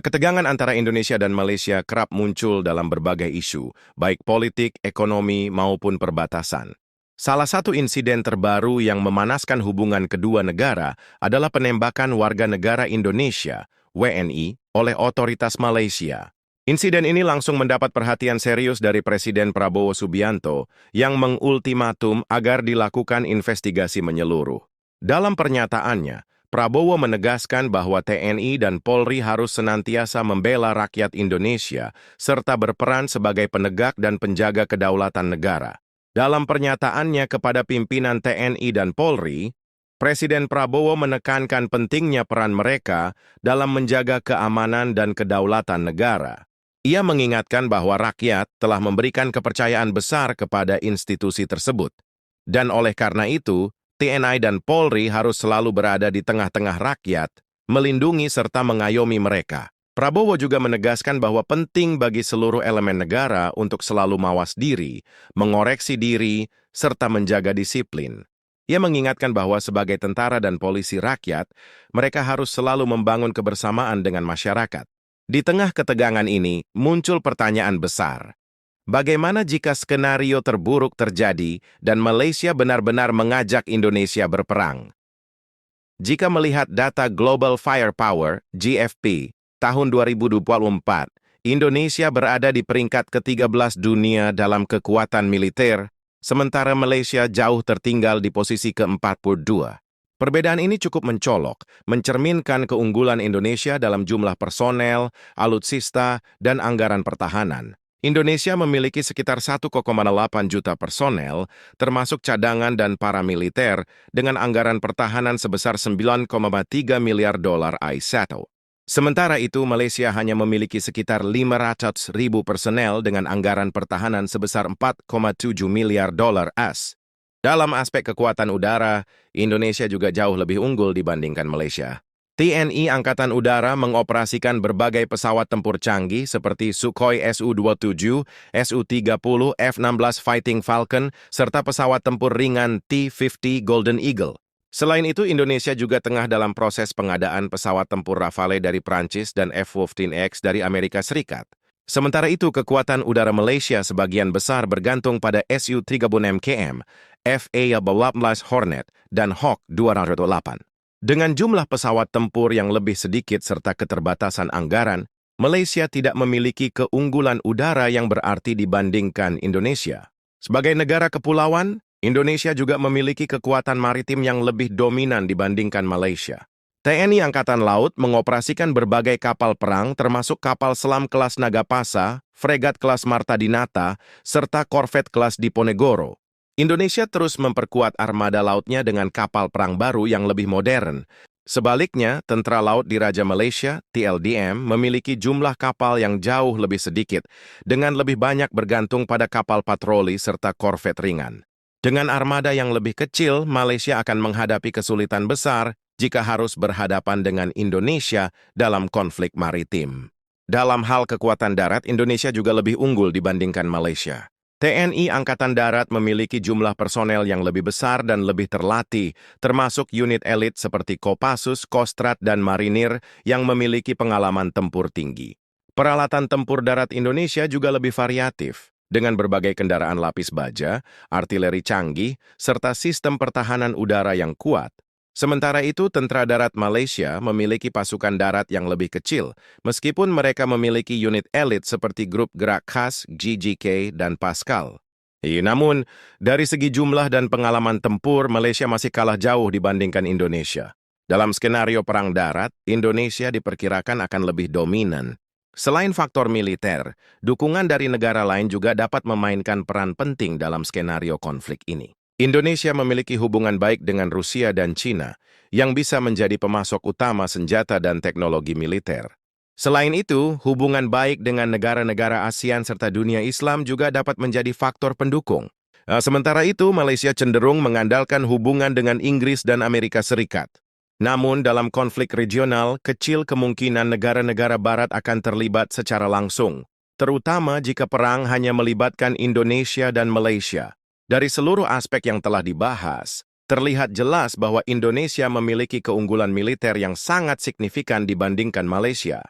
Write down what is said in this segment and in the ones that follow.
Ketegangan antara Indonesia dan Malaysia kerap muncul dalam berbagai isu, baik politik, ekonomi, maupun perbatasan. Salah satu insiden terbaru yang memanaskan hubungan kedua negara adalah penembakan warga negara Indonesia, WNI, oleh otoritas Malaysia. Insiden ini langsung mendapat perhatian serius dari Presiden Prabowo Subianto yang mengultimatum agar dilakukan investigasi menyeluruh. Dalam pernyataannya, Prabowo menegaskan bahwa TNI dan Polri harus senantiasa membela rakyat Indonesia serta berperan sebagai penegak dan penjaga kedaulatan negara. Dalam pernyataannya kepada pimpinan TNI dan Polri, Presiden Prabowo menekankan pentingnya peran mereka dalam menjaga keamanan dan kedaulatan negara. Ia mengingatkan bahwa rakyat telah memberikan kepercayaan besar kepada institusi tersebut. Dan oleh karena itu, TNI dan Polri harus selalu berada di tengah-tengah rakyat, melindungi serta mengayomi mereka. Prabowo juga menegaskan bahwa penting bagi seluruh elemen negara untuk selalu mawas diri, mengoreksi diri, serta menjaga disiplin. Ia mengingatkan bahwa sebagai tentara dan polisi rakyat, mereka harus selalu membangun kebersamaan dengan masyarakat. Di tengah ketegangan ini, muncul pertanyaan besar. Bagaimana jika skenario terburuk terjadi dan Malaysia benar-benar mengajak Indonesia berperang? Jika melihat data Global Firepower, GFP, tahun 2024, Indonesia berada di peringkat ke-13 dunia dalam kekuatan militer, sementara Malaysia jauh tertinggal di posisi ke-42. Perbedaan ini cukup mencolok, mencerminkan keunggulan Indonesia dalam jumlah personel, alutsista, dan anggaran pertahanan. Indonesia memiliki sekitar 1,8 juta personel, termasuk cadangan dan paramiliter, dengan anggaran pertahanan sebesar 9,3 miliar dolar AS1. Sementara itu, Malaysia hanya memiliki sekitar 500.000 personel dengan anggaran pertahanan sebesar 4,7 miliar dolar AS. Dalam aspek kekuatan udara, Indonesia juga jauh lebih unggul dibandingkan Malaysia. TNI Angkatan Udara mengoperasikan berbagai pesawat tempur canggih seperti Sukhoi Su-27, Su-30, F-16 Fighting Falcon, serta pesawat tempur ringan T-50 Golden Eagle. Selain itu, Indonesia juga tengah dalam proses pengadaan pesawat tempur Rafale dari Prancis dan F-15X dari Amerika Serikat. Sementara itu, kekuatan udara Malaysia sebagian besar bergantung pada Su-30 MKM, FA-18 Hornet, dan Hawk 208. Dengan jumlah pesawat tempur yang lebih sedikit serta keterbatasan anggaran, Malaysia tidak memiliki keunggulan udara yang berarti dibandingkan Indonesia. Sebagai negara kepulauan, Indonesia juga memiliki kekuatan maritim yang lebih dominan dibandingkan Malaysia. TNI Angkatan Laut mengoperasikan berbagai kapal perang termasuk kapal selam kelas Nagapasa, fregat kelas Marta Dinata, serta korvet kelas Diponegoro. Indonesia terus memperkuat armada lautnya dengan kapal perang baru yang lebih modern. Sebaliknya, Tentara Laut Diraja Malaysia, TLDM, memiliki jumlah kapal yang jauh lebih sedikit, dengan lebih banyak bergantung pada kapal patroli serta korvet ringan. Dengan armada yang lebih kecil, Malaysia akan menghadapi kesulitan besar jika harus berhadapan dengan Indonesia dalam konflik maritim. Dalam hal kekuatan darat, Indonesia juga lebih unggul dibandingkan Malaysia. TNI Angkatan Darat memiliki jumlah personel yang lebih besar dan lebih terlatih, termasuk unit elit seperti Kopassus, Kostrat, dan Marinir yang memiliki pengalaman tempur tinggi. Peralatan tempur darat Indonesia juga lebih variatif, dengan berbagai kendaraan lapis baja, artileri canggih, serta sistem pertahanan udara yang kuat. Sementara itu, Tentara Darat Malaysia memiliki pasukan darat yang lebih kecil, meskipun mereka memiliki unit elit seperti Grup Gerak Khas, GGK, dan Pascal. Namun, dari segi jumlah dan pengalaman tempur, Malaysia masih kalah jauh dibandingkan Indonesia. Dalam skenario perang darat, Indonesia diperkirakan akan lebih dominan. Selain faktor militer, dukungan dari negara lain juga dapat memainkan peran penting dalam skenario konflik ini. Indonesia memiliki hubungan baik dengan Rusia dan China, yang bisa menjadi pemasok utama senjata dan teknologi militer. Selain itu, hubungan baik dengan negara-negara ASEAN serta dunia Islam juga dapat menjadi faktor pendukung. Sementara itu, Malaysia cenderung mengandalkan hubungan dengan Inggris dan Amerika Serikat. Namun, dalam konflik regional, kecil kemungkinan negara-negara Barat akan terlibat secara langsung, terutama jika perang hanya melibatkan Indonesia dan Malaysia. Dari seluruh aspek yang telah dibahas, terlihat jelas bahwa Indonesia memiliki keunggulan militer yang sangat signifikan dibandingkan Malaysia.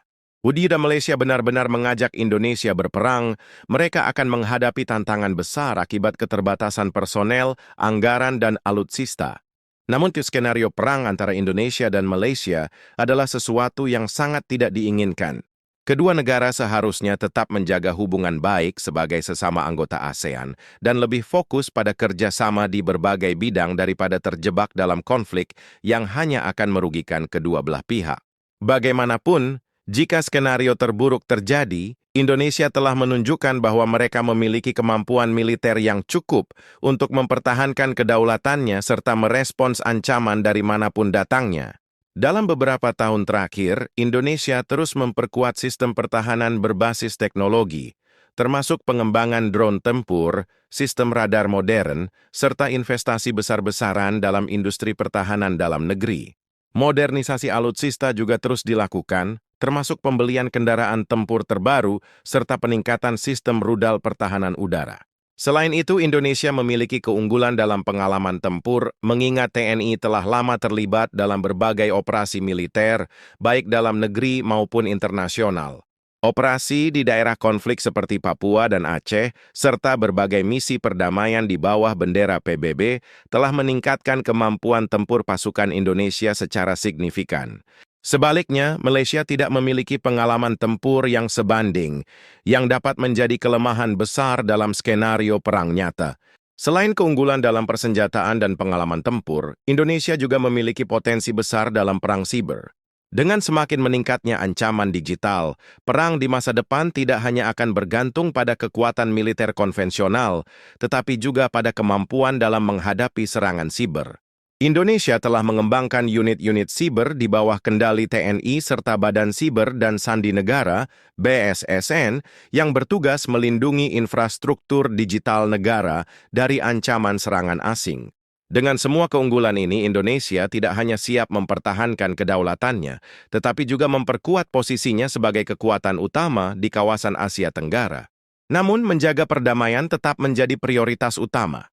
Jika Malaysia benar-benar mengajak Indonesia berperang, mereka akan menghadapi tantangan besar akibat keterbatasan personel, anggaran, dan alutsista. Namun skenario perang antara Indonesia dan Malaysia adalah sesuatu yang sangat tidak diinginkan. Kedua negara seharusnya tetap menjaga hubungan baik sebagai sesama anggota ASEAN dan lebih fokus pada kerjasama di berbagai bidang daripada terjebak dalam konflik yang hanya akan merugikan kedua belah pihak. Bagaimanapun, jika skenario terburuk terjadi, Indonesia telah menunjukkan bahwa mereka memiliki kemampuan militer yang cukup untuk mempertahankan kedaulatannya serta merespons ancaman dari manapun datangnya. Dalam beberapa tahun terakhir, Indonesia terus memperkuat sistem pertahanan berbasis teknologi, termasuk pengembangan drone tempur, sistem radar modern, serta investasi besar-besaran dalam industri pertahanan dalam negeri. Modernisasi alutsista juga terus dilakukan, termasuk pembelian kendaraan tempur terbaru serta peningkatan sistem rudal pertahanan udara. Selain itu, Indonesia memiliki keunggulan dalam pengalaman tempur, mengingat TNI telah lama terlibat dalam berbagai operasi militer, baik dalam negeri maupun internasional. Operasi di daerah konflik seperti Papua dan Aceh, serta berbagai misi perdamaian di bawah bendera PBB, telah meningkatkan kemampuan tempur pasukan Indonesia secara signifikan. Sebaliknya, Malaysia tidak memiliki pengalaman tempur yang sebanding, yang dapat menjadi kelemahan besar dalam skenario perang nyata. Selain keunggulan dalam persenjataan dan pengalaman tempur, Indonesia juga memiliki potensi besar dalam perang siber. Dengan semakin meningkatnya ancaman digital, perang di masa depan tidak hanya akan bergantung pada kekuatan militer konvensional, tetapi juga pada kemampuan dalam menghadapi serangan siber. Indonesia telah mengembangkan unit-unit siber di bawah kendali TNI serta Badan Siber dan Sandi Negara (BSSN) yang bertugas melindungi infrastruktur digital negara dari ancaman serangan asing. Dengan semua keunggulan ini, Indonesia tidak hanya siap mempertahankan kedaulatannya, tetapi juga memperkuat posisinya sebagai kekuatan utama di kawasan Asia Tenggara. Namun, menjaga perdamaian tetap menjadi prioritas utama.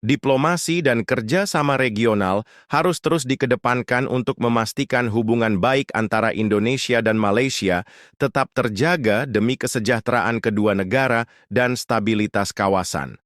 Diplomasi dan kerja sama regional harus terus dikedepankan untuk memastikan hubungan baik antara Indonesia dan Malaysia tetap terjaga demi kesejahteraan kedua negara dan stabilitas kawasan.